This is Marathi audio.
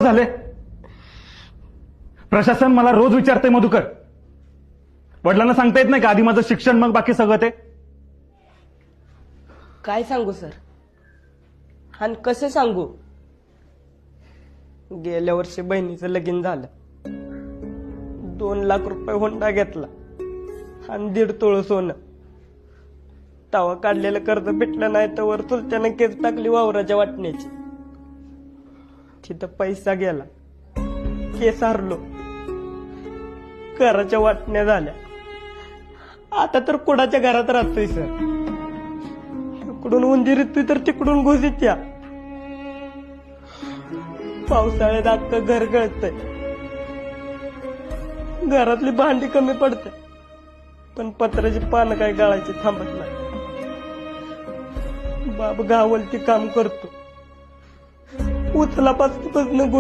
झाले. प्रशासन मला रोज विचारते मधुकर, वडिलांना सांगता येत नाही का आधी माझं शिक्षण मग बाकी सगळं ते? काय सांगू सर, आणि कसं सांगू? गेल्या वर्षी बहिणीचं लगीन झालं, 2 लाख रुपये हुंडा घेतला आणि 1.5 तोळ सोनं. तवा काढलेलं कर्ज भेटलं नाही तर वर चुलत्यानं केस टाकली वावराच्या वाटण्याची. तिथं पैसा गेला, केस हरलो, घराच्या वाटण्या झाल्या. आता तर कुणाच्या घरात राहतोय सर. इकडून उंदीर येतोय तर तिकडून घुस येत्या. पावसाळ्यात अख्खं घर गळतंय, घरातली भांडी कमी पडते, पण पत्राची पानं काय गळायची थांबत नाही. बाप गावलती काम करतो, उचलापासून